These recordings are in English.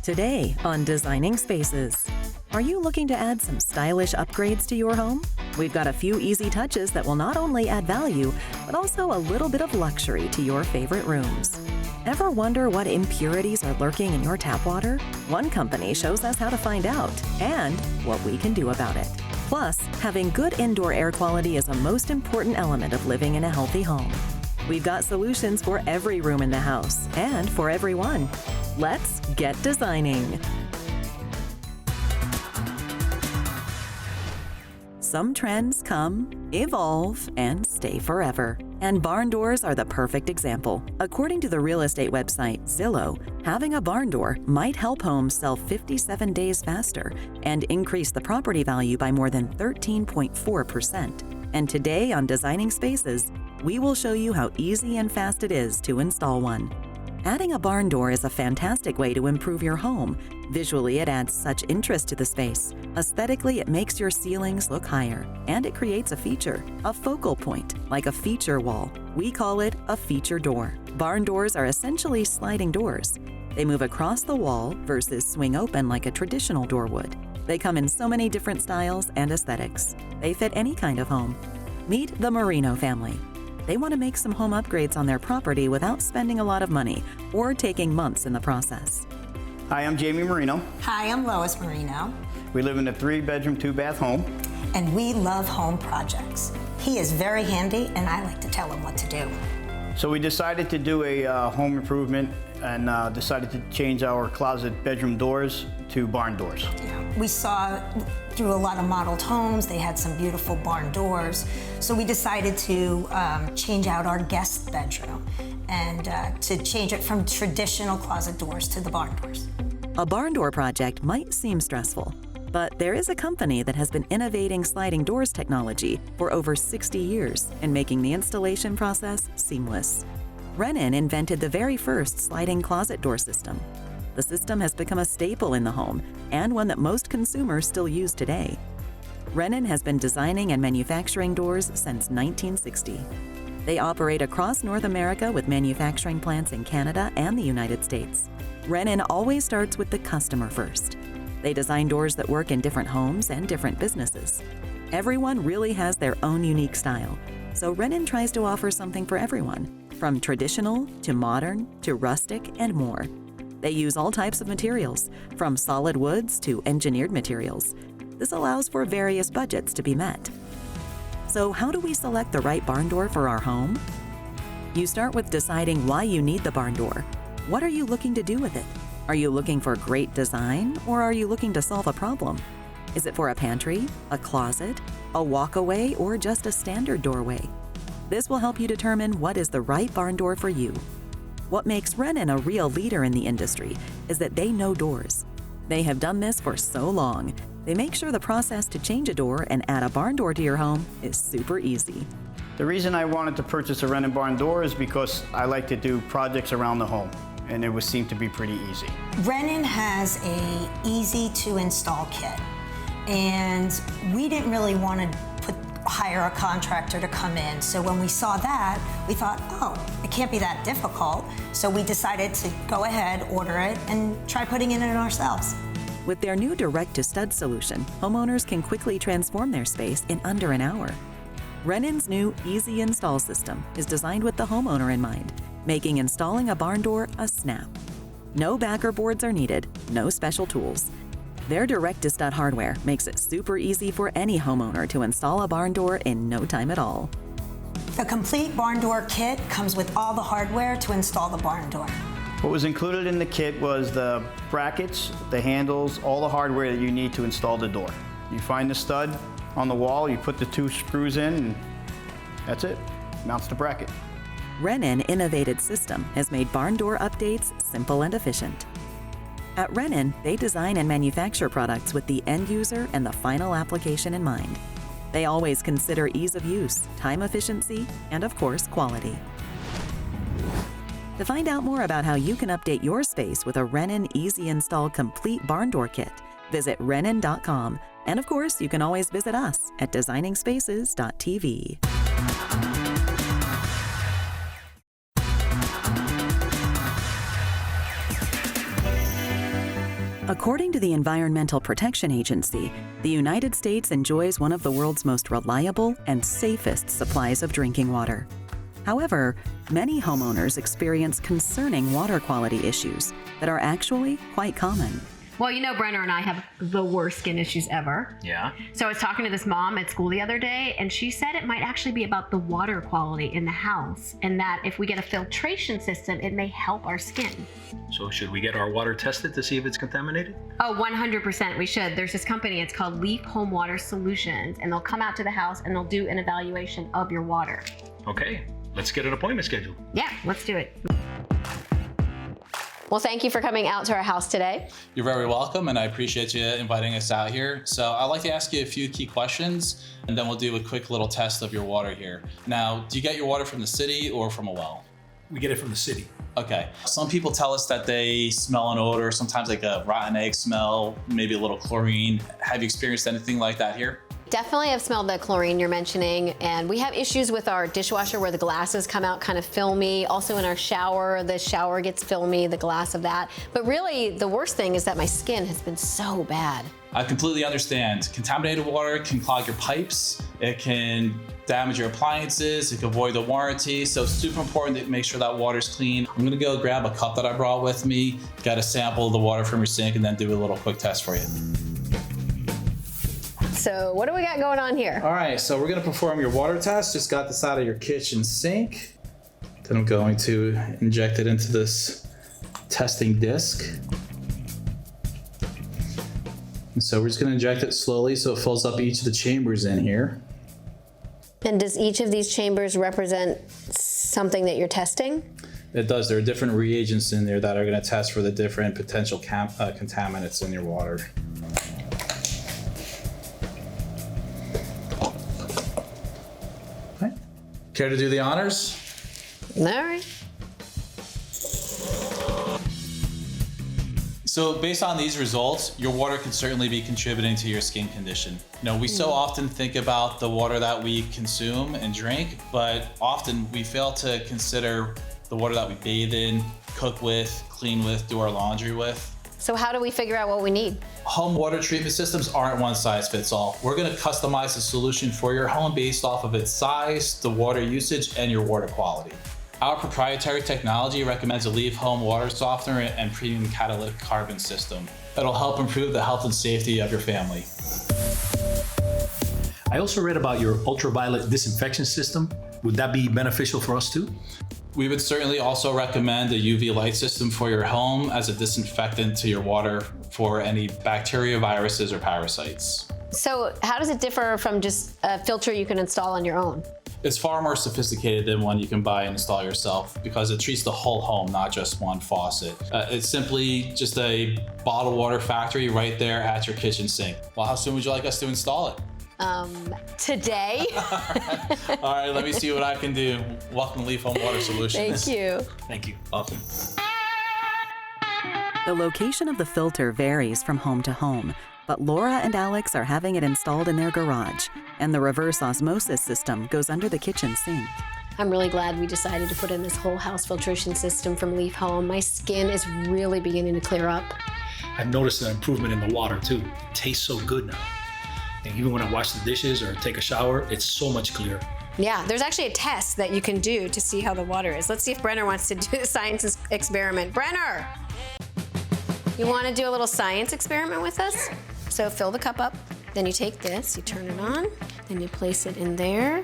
Today on Designing Spaces. Are you looking to add some stylish upgrades to your home? We've got a few easy touches that will not only add value, but also a little bit of luxury to your favorite rooms. Ever wonder what impurities are lurking in your tap water? One company shows us how to find out and what we can do about it. Plus, having good indoor air quality is a most important element of living in a healthy home. We've got solutions for every room in the house and for everyone. Let's get designing. Some trends come, evolve, and stay forever. And barn doors are the perfect example. According to the real estate website Zillow, having a barn door might help homes sell 57 days faster and increase the property value by more than 13.4%. And today on Designing Spaces, we will show you how easy and fast it is to install one. Adding a barn door is a fantastic way to improve your home. Visually, it adds such interest to the space. Aesthetically, it makes your ceilings look higher, and it creates a feature, a focal point, like a feature wall. We call it a feature door. Barn doors are essentially sliding doors. They move across the wall versus swing open like a traditional door would. They come in so many different styles and aesthetics. They fit any kind of home. Meet the Marino family. They want to make some home upgrades on their property without spending a lot of money or taking months in the process. Hi, I'm Jamie Marino. Hi, I'm Lois Marino. We live in a 3-bedroom, 2-bath home. And we love home projects. He is very handy, and I like to tell him what to do. So we decided to do a home improvement and decided to change our closet bedroom doors to barn doors. Yeah. We saw through a lot of modeled homes, they had some beautiful barn doors. So we decided to change out our guest bedroom and to change it from traditional closet doors to the barn doors. A barn door project might seem stressful, but there is a company that has been innovating sliding doors technology for over 60 years and making the installation process seamless. Renon invented the very first sliding closet door system. The system has become a staple in the home and one that most consumers still use today. Renon has been designing and manufacturing doors since 1960. They operate across North America with manufacturing plants in Canada and the United States. Renon always starts with the customer first. They design doors that work in different homes and different businesses. Everyone really has their own unique style, so Renon tries to offer something for everyone, from traditional to modern to rustic and more. They use all types of materials, from solid woods to engineered materials. This allows for various budgets to be met. So how do we select the right barn door for our home? You start with deciding why you need the barn door. What are you looking to do with it? Are you looking for great design, or are you looking to solve a problem? Is it for a pantry, a closet, a walkaway, or just a standard doorway? This will help you determine what is the right barn door for you. What makes Renon a real leader in the industry is that they know doors. They have done this for so long. They make sure the process to change a door and add a barn door to your home is super easy. The reason I wanted to purchase a Renon barn door is because I like to do projects around the home, and it would seem to be pretty easy. Renon has a easy to install kit, and we didn't really want to hire a contractor to come in. So when we saw that, we thought, oh, it can't be that difficult. So we decided to go ahead, order it, and try putting it in ourselves. With their new direct-to-stud solution, homeowners can quickly transform their space in under an hour. Renon's new easy install system is designed with the homeowner in mind, making installing a barn door a snap. No backer boards are needed, no special tools. Their direct-to-stud hardware makes it super easy for any homeowner to install a barn door in no time at all. The complete barn door kit comes with all the hardware to install the barn door. What was included in the kit was the brackets, the handles, all the hardware that you need to install the door. You find the stud on the wall, you put the 2 screws in, and that's it. Mounts the bracket. Renon Innovated system has made barn door updates simple and efficient. At Renon, they design and manufacture products with the end user and the final application in mind. They always consider ease of use, time efficiency, and of course, quality. To find out more about how you can update your space with a Renon Easy Install Complete Barn Door Kit, visit renon.com. And of course, you can always visit us at designingspaces.tv. According to the Environmental Protection Agency, the United States enjoys one of the world's most reliable and safest supplies of drinking water. However, many homeowners experience concerning water quality issues that are actually quite common. Well, you know, Brenner and I have the worst skin issues ever. Yeah. So I was talking to this mom at school the other day, and she said it might actually be about the water quality in the house, and that if we get a filtration system, it may help our skin. So should we get our water tested to see if it's contaminated? Oh, 100% we should. There's this company, it's called Leaf Home Water Solutions, and they'll come out to the house and they'll do an evaluation of your water. Okay, let's get an appointment scheduled. Yeah, let's do it. Well, thank you for coming out to our house today. You're very welcome, and I appreciate you inviting us out here. So I'd like to ask you a few key questions, and then we'll do a quick little test of your water here. Now, do you get your water from the city or from a well? We get it from the city. Okay. Some people tell us that they smell an odor, sometimes like a rotten egg smell, maybe a little chlorine. Have you experienced anything like that here? Definitely have smelled the chlorine you're mentioning, and we have issues with our dishwasher where the glasses come out kind of filmy. Also in our shower, the shower gets filmy, the glass of that. But really, the worst thing is that my skin has been so bad. I completely understand. Contaminated water can clog your pipes, it can damage your appliances, it can void the warranty, so it's super important to make sure that water's clean. I'm gonna go grab a cup that I brought with me, get a sample of the water from your sink, and then do a little quick test for you. So what do we got going on here? All right, so we're gonna perform your water test. Just got this out of your kitchen sink. Then I'm going to inject it into this testing disc. And so we're just gonna inject it slowly so it fills up each of the chambers in here. And does each of these chambers represent something that you're testing? It does. There are different reagents in there that are gonna test for the different potential contaminants in your water. Okay. Care to do the honors? All right. So based on these results, your water can certainly be contributing to your skin condition. You know, we so often think about the water that we consume and drink, but often we fail to consider the water that we bathe in, cook with, clean with, do our laundry with. So how do we figure out what we need? Home water treatment systems aren't one size fits all. We're gonna customize the solution for your home based off of its size, the water usage, and your water quality. Our proprietary technology recommends a Leaf Home Water Softener and Premium Catalytic Carbon System. It'll help improve the health and safety of your family. I also read about your ultraviolet disinfection system. Would that be beneficial for us too? We would certainly also recommend a UV light system for your home as a disinfectant to your water for any bacteria, viruses, or parasites. So how does it differ from just a filter you can install on your own? It's far more sophisticated than one you can buy and install yourself because it treats the whole home, not just one faucet. It's simply just a bottled water factory right there at your kitchen sink. Well, how soon would you like us to install it? Today. All right, let me see what I can do. Welcome to Leaf Home Water Solutions. Thank you. Thank you. Welcome. The location of the filter varies from home to home, but Laura and Alex are having it installed in their garage, and the reverse osmosis system goes under the kitchen sink. I'm really glad we decided to put in this whole house filtration system from Leaf Home. My skin is really beginning to clear up. I've noticed an improvement in the water too. It tastes so good now. And even when I wash the dishes or take a shower, it's so much clearer. Yeah, there's actually a test that you can do to see how the water is. Let's see if Brenner wants to do the science experiment. Brenner! You want to do a little science experiment with us? So fill the cup up, then you take this, you turn it on, then you place it in there,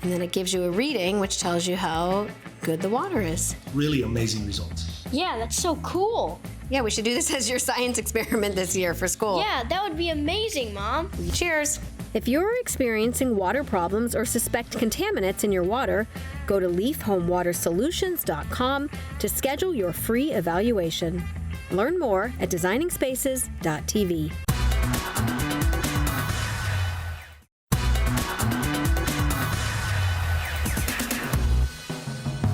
and then it gives you a reading which tells you how good the water is. Really amazing results. Yeah, that's so cool. Yeah, we should do this as your science experiment this year for school. Yeah, that would be amazing, Mom. Cheers. If you're experiencing water problems or suspect contaminants in your water, go to leafhomewatersolutions.com to schedule your free evaluation. Learn more at designingspaces.tv.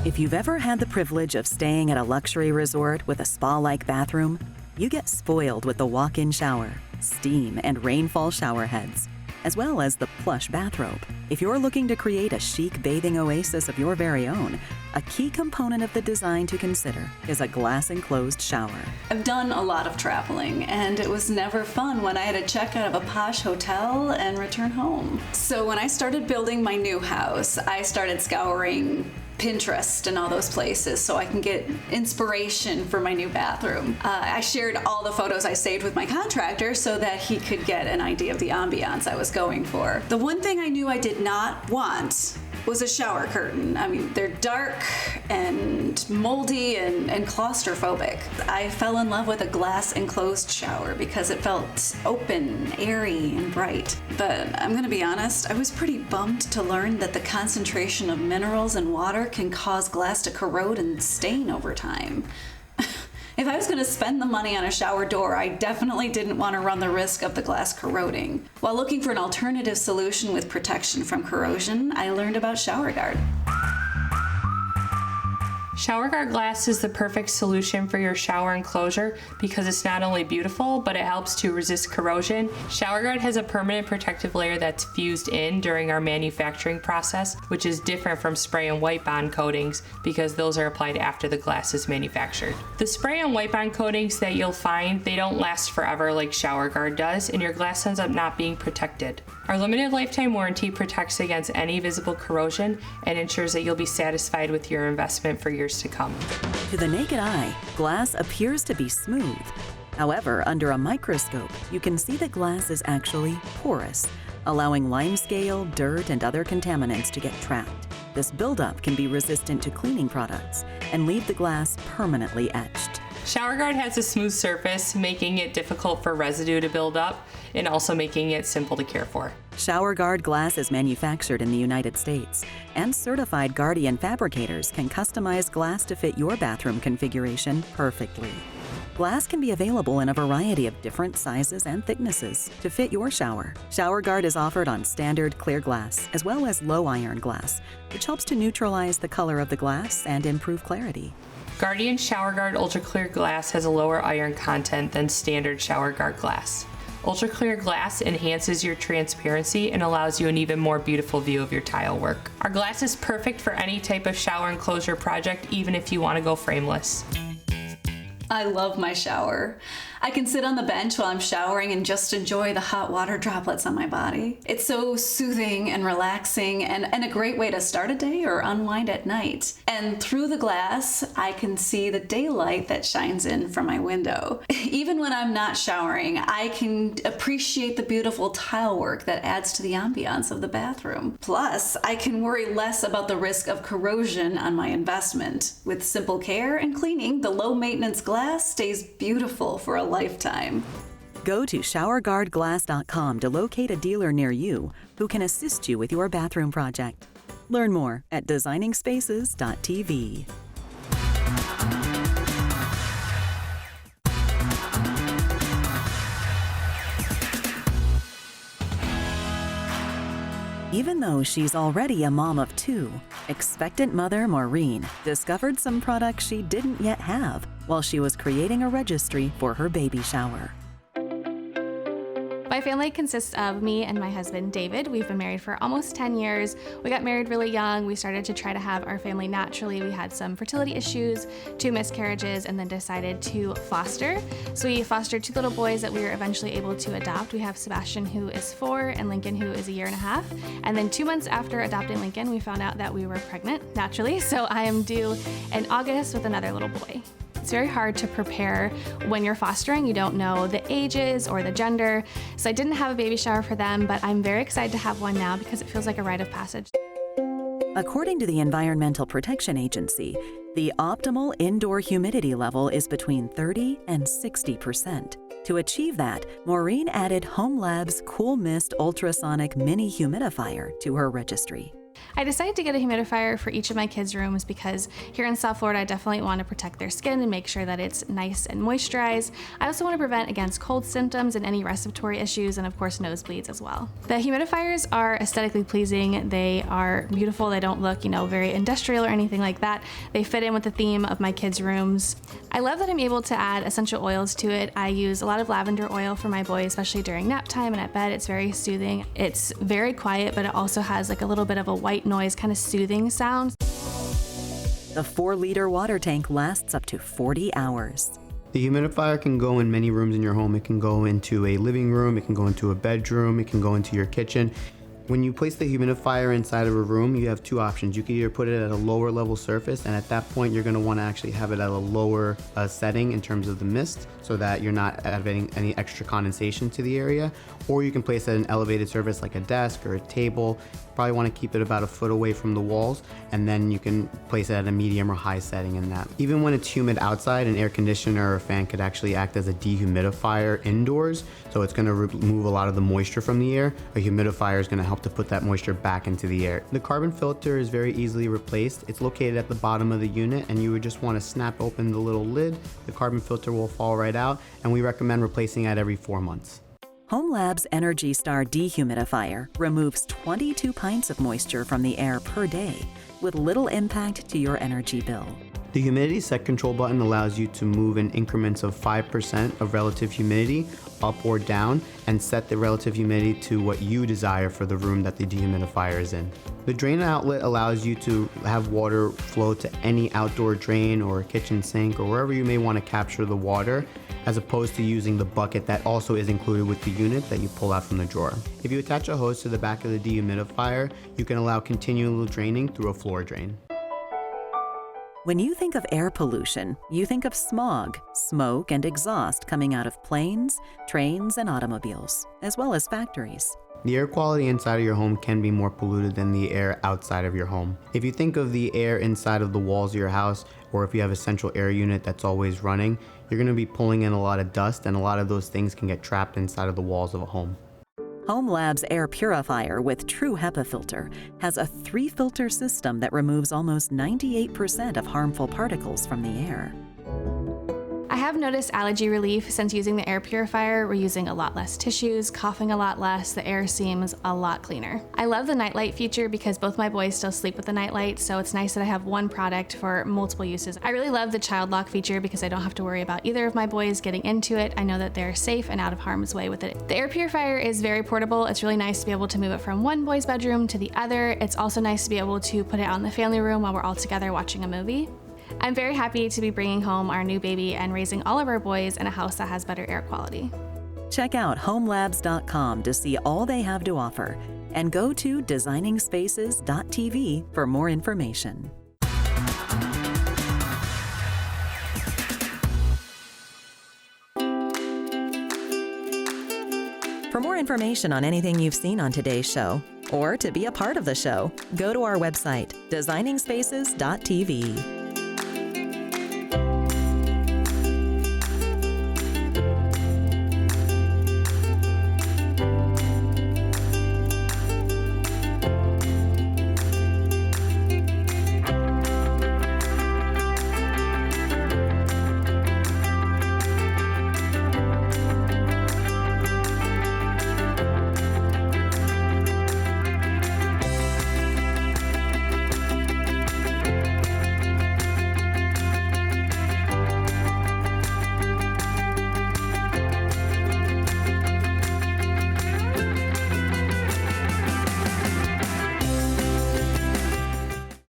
If you've ever had the privilege of staying at a luxury resort with a spa-like bathroom, you get spoiled with the walk-in shower, steam, and rainfall shower heads. as well as the plush bathrobe. If you're looking to create a chic bathing oasis of your very own, a key component of the design to consider is a glass-enclosed shower. I've done a lot of traveling, and it was never fun when I had to check out of a posh hotel and return home. So when I started building my new house, I started scouring Pinterest and all those places so I can get inspiration for my new bathroom. I shared all the photos I saved with my contractor so that he could get an idea of the ambiance I was going for. The one thing I knew I did not want was a shower curtain. I mean, they're dark and moldy and claustrophobic. I fell in love with a glass enclosed shower because it felt open, airy, and bright. But I'm gonna be honest, I was pretty bummed to learn that the concentration of minerals in water can cause glass to corrode and stain over time. If I was going to spend the money on a shower door, I definitely didn't want to run the risk of the glass corroding. While looking for an alternative solution with protection from corrosion, I learned about ShowerGuard. ShowerGuard glass is the perfect solution for your shower enclosure because it's not only beautiful, but it helps to resist corrosion. ShowerGuard has a permanent protective layer that's fused in during our manufacturing process, which is different from spray and wipe on coatings because those are applied after the glass is manufactured. The spray and wipe on coatings that you'll find, they don't last forever like ShowerGuard does, and your glass ends up not being protected. Our limited lifetime warranty protects against any visible corrosion and ensures that you'll be satisfied with your investment for years to come. To the naked eye, glass appears to be smooth. However, under a microscope, you can see that glass is actually porous, allowing limescale, dirt, and other contaminants to get trapped. This buildup can be resistant to cleaning products and leave the glass permanently etched. ShowerGuard has a smooth surface, making it difficult for residue to build up and also making it simple to care for. ShowerGuard glass is manufactured in the United States, and certified Guardian fabricators can customize glass to fit your bathroom configuration perfectly. Glass can be available in a variety of different sizes and thicknesses to fit your shower. ShowerGuard is offered on standard clear glass as well as low iron glass, which helps to neutralize the color of the glass and improve clarity. Guardian ShowerGuard Ultra Clear glass has a lower iron content than standard ShowerGuard glass. Ultra Clear glass enhances your transparency and allows you an even more beautiful view of your tile work. Our glass is perfect for any type of shower enclosure project, even if you want to go frameless. I love my shower. I can sit on the bench while I'm showering and just enjoy the hot water droplets on my body. It's so soothing and relaxing and a great way to start a day or unwind at night. And through the glass, I can see the daylight that shines in from my window. Even when I'm not showering, I can appreciate the beautiful tile work that adds to the ambiance of the bathroom. Plus, I can worry less about the risk of corrosion on my investment. With simple care and cleaning, the low-maintenance glass stays beautiful for a lifetime. Go to showerguardglass.com to locate a dealer near you who can assist you with your bathroom project. Learn more at designingspaces.tv. Even though she's already a mom of two, expectant mother Maureen discovered some products she didn't yet have while she was creating a registry for her baby shower. My family consists of me and my husband, David. We've been married for almost 10 years. We got married really young. We started to try to have our family naturally. We had some fertility issues, 2 miscarriages, and then decided to foster. So we fostered 2 little boys that we were eventually able to adopt. We have Sebastian, who is 4, and Lincoln, who is 1.5 years. And then 2 months after adopting Lincoln, we found out that we were pregnant, naturally. So I am due in August with another little boy. It's very hard to prepare when you're fostering. You don't know the ages or the gender. So I didn't have a baby shower for them, but I'm very excited to have one now because it feels like a rite of passage. According to the Environmental Protection Agency, the optimal indoor humidity level is between 30 and 60%. To achieve that, Maureen added HomeLab's Cool Mist Ultrasonic Mini Humidifier to her registry. I decided to get a humidifier for each of my kids' rooms because here in South Florida, I definitely want to protect their skin and make sure that it's nice and moisturized. I also want to prevent against cold symptoms and any respiratory issues, and of course nosebleeds as well. The humidifiers are aesthetically pleasing. They are beautiful. They don't look, very industrial or anything like that. They fit in with the theme of my kids' rooms. I love that I'm able to add essential oils to it. I use a lot of lavender oil for my boys, especially during nap time and at bed. It's very soothing. It's very quiet, but it also has like a little bit of a white noise, kind of soothing sound. The 4-liter water tank lasts up to 40 hours. The humidifier can go in many rooms in your home. It can go into a living room, it can go into a bedroom, it can go into your kitchen. When you place the humidifier inside of a room, you have two options. You can either put it at a lower level surface, and at that point you're going to want to actually have it at a lower setting in terms of the mist, so that you're not adding any extra condensation to the area. Or you can place it at an elevated surface like a desk or a table. You probably want to keep it about a foot away from the walls, and then you can place it at a medium or high setting in that. Even when it's humid outside, an air conditioner or a fan could actually act as a dehumidifier indoors, so it's going to remove a lot of the moisture from the air. A humidifier is going to help to put that moisture back into the air. The carbon filter is very easily replaced. It's located at the bottom of the unit, and you would just want to snap open the little lid. The carbon filter will fall right out, and we recommend replacing it every 4 months. HomeLab's Energy Star dehumidifier removes 22 pints of moisture from the air per day with little impact to your energy bill. The humidity set control button allows you to move in increments of 5% of relative humidity up or down, and set the relative humidity to what you desire for the room that the dehumidifier is in. The drain outlet allows you to have water flow to any outdoor drain or kitchen sink or wherever you may want to capture the water, as opposed to using the bucket that also is included with the unit that you pull out from the drawer. If you attach a hose to the back of the dehumidifier, you can allow continual draining through a floor drain. When you think of air pollution, you think of smog, smoke, and exhaust coming out of planes, trains, and automobiles, as well as factories. The air quality inside of your home can be more polluted than the air outside of your home. If you think of the air inside of the walls of your house, or if you have a central air unit that's always running, you're going to be pulling in a lot of dust, and a lot of those things can get trapped inside of the walls of a home. HomeLab's air purifier with True HEPA filter has a 3-filter system that removes almost 98% of harmful particles from the air. I have noticed allergy relief since using the air purifier. We're using a lot less tissues, coughing a lot less, the air seems a lot cleaner. I love the nightlight feature because both my boys still sleep with the nightlight, so it's nice that I have one product for multiple uses. I really love the child lock feature because I don't have to worry about either of my boys getting into it. I know that they're safe and out of harm's way with it. The air purifier is very portable. It's really nice to be able to move it from one boy's bedroom to the other. It's also nice to be able to put it out in the family room while we're all together watching a movie. I'm very happy to be bringing home our new baby and raising all of our boys in a house that has better air quality. Check out homelabs.com to see all they have to offer, and go to designingspaces.tv for more information. For more information on anything you've seen on today's show, or to be a part of the show, go to our website, designingspaces.tv.